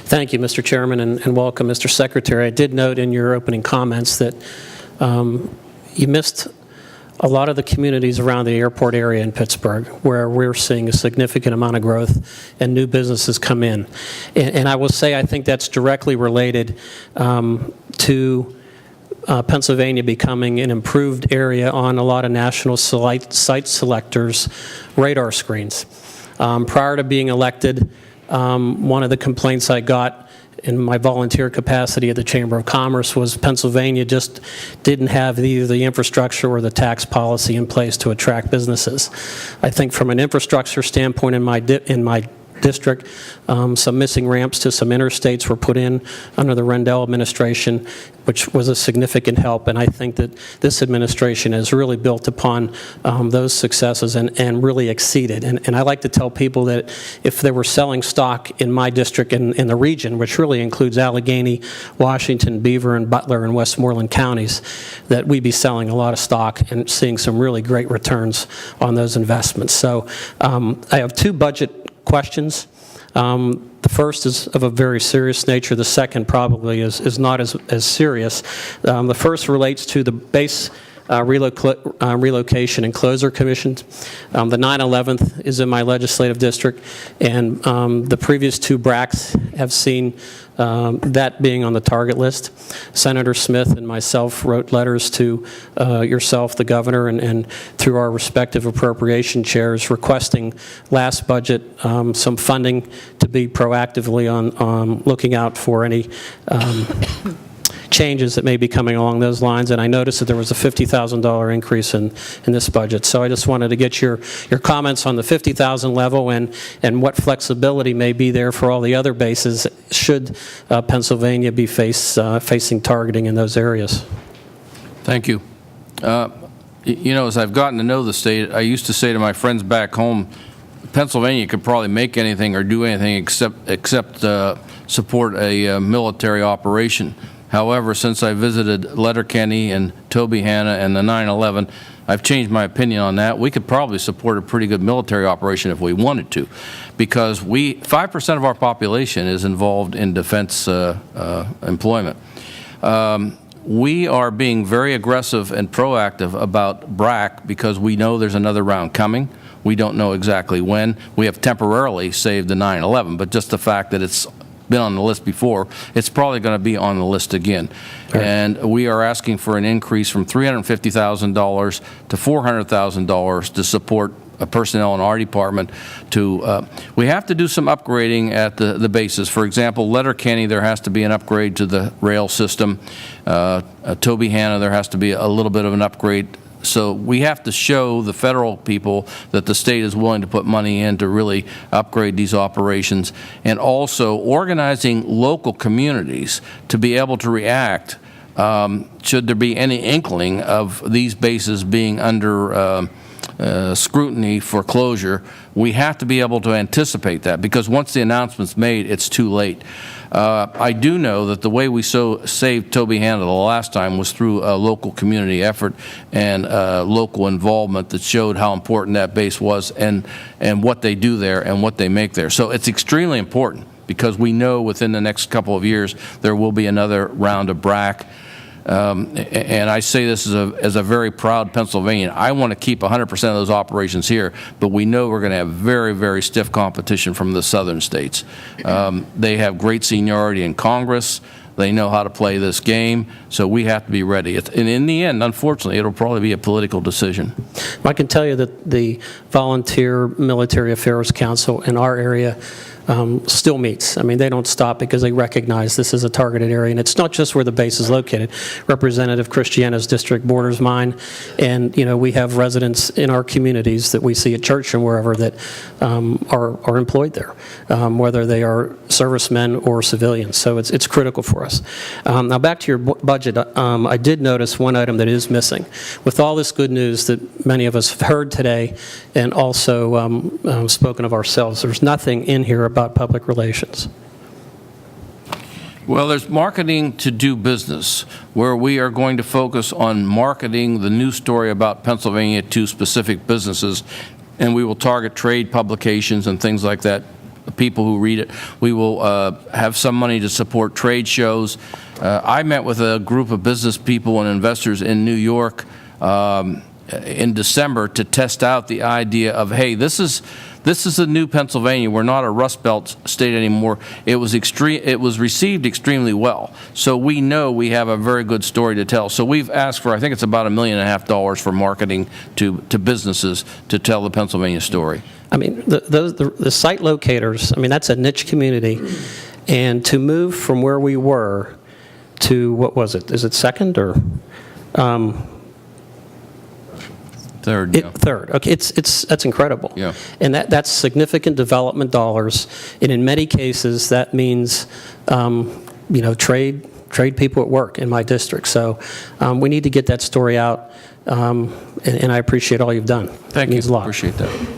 Thank you, Mr. Chairman, and welcome, Mr. Secretary. I did note in your opening comments that you missed a lot of the communities around the airport area in Pittsburgh, where we're seeing a significant amount of growth and new businesses come in. And I will say I think that's directly related to Pennsylvania becoming an improved area on a lot of national site selectors' radar screens. Prior to being elected, one of the complaints I got in my volunteer capacity at the Chamber of Commerce was Pennsylvania just didn't have either the infrastructure or the tax policy in place to attract businesses. I think from an infrastructure standpoint in my district, some missing ramps to some interstates were put in under the Rendell administration, which was a significant help, and I think that this administration has really built upon those successes and really exceeded. And I like to tell people that if they were selling stock in my district in the region, which really includes Allegheny, Washington, Beaver, and Butler, and Westmoreland counties, that we'd be selling a lot of stock and seeing some really great returns on those investments. So I have two budget questions. The first is of a very serious nature. The second probably is not as serious. The first relates to the base relocation and closure commissions. The 9/11th is in my legislative district, and the previous two BRACs have seen that being on the target list. Senator Smith and myself wrote letters to yourself, the governor, and through our respective appropriation chairs requesting last budget some funding to be proactively on looking out for any changes that may be coming along those lines, and I noticed that there was a $50,000 increase in this budget. So I just wanted to get your comments on the $50,000 level and what flexibility may be there for all the other bases should Pennsylvania be facing targeting in those areas. Thank you. You know, as I've gotten to know the state, I used to say to my friends back home, Pennsylvania could probably make anything or do anything except support a military operation. However, since I visited Letterkenny and Tobyhanna and the 9/11, I've changed my opinion on that. We could probably support a pretty good military operation if we wanted to, because 5% of our population is involved in defense employment. We are being very aggressive and proactive about BRAC because we know there's another round coming. We don't know exactly when. We have temporarily saved the 9/11, but just the fact that it's been on the list before, it's probably going to be on the list again. Right. And we are asking for an increase from $350,000 to $400,000 to support personnel in our department. We have to do some upgrading at the bases. For example, Letterkenny, there has to be an upgrade to the rail system. Tobyhanna, there has to be a little bit of an upgrade. So we have to show the federal people that the state is willing to put money in to really upgrade these operations, and also organizing local communities to be able to react should there be any inkling of these bases being under scrutiny for closure. We have to be able to anticipate that, because once the announcement's made, it's too late. I do know that the way we saved Tobyhanna the last time was through a local community effort and local involvement that showed how important that base was and what they do there and what they make there. So it's extremely important, because we know within the next couple of years there will be another round of BRAC. And I say this as a very proud Pennsylvanian. I want to keep 100% of those operations here, but we know we're going to have very, very stiff competition from the southern states. They have great seniority in Congress. They know how to play this game, so we have to be ready. And in the end, unfortunately, it'll probably be a political decision. I can tell you that the Volunteer Military Affairs Council in our area still meets. I mean, they don't stop because they recognize this is a targeted area, and it's not just where the base is located. Representative Christiana's district borders mine, and we have residents in our communities that we see at church and wherever that are employed there, whether they are servicemen or civilians. So it's critical for us. Now back to your budget. I did notice one item that is missing. With all this good news that many of us have heard today, and also spoken of ourselves, there's nothing in here about public relations. Well, there's marketing to do business, where we are going to focus on marketing the news story about Pennsylvania to specific businesses, and we will target trade publications and things like that people who read it. We will have some money to support trade shows. I met with a group of business people and investors in New York in December to test out the idea of, hey, this is the new Pennsylvania. We're not a Rust Belt state anymore. It was received extremely well. So we know we have a very good story to tell. So we've asked for, I think it's about $1.5 million for marketing to businesses to tell the Pennsylvania story. I mean, the site locators, I mean, that's a niche community. And to move from where we were to, what was it? Is it second or? Third, yeah. Third. Okay, that's incredible. Yeah. And that's significant development dollars. And in many cases, that means, trade people at work in my district. So we need to get that story out. And I appreciate all you've done. Thank you. It means a lot. Appreciate that.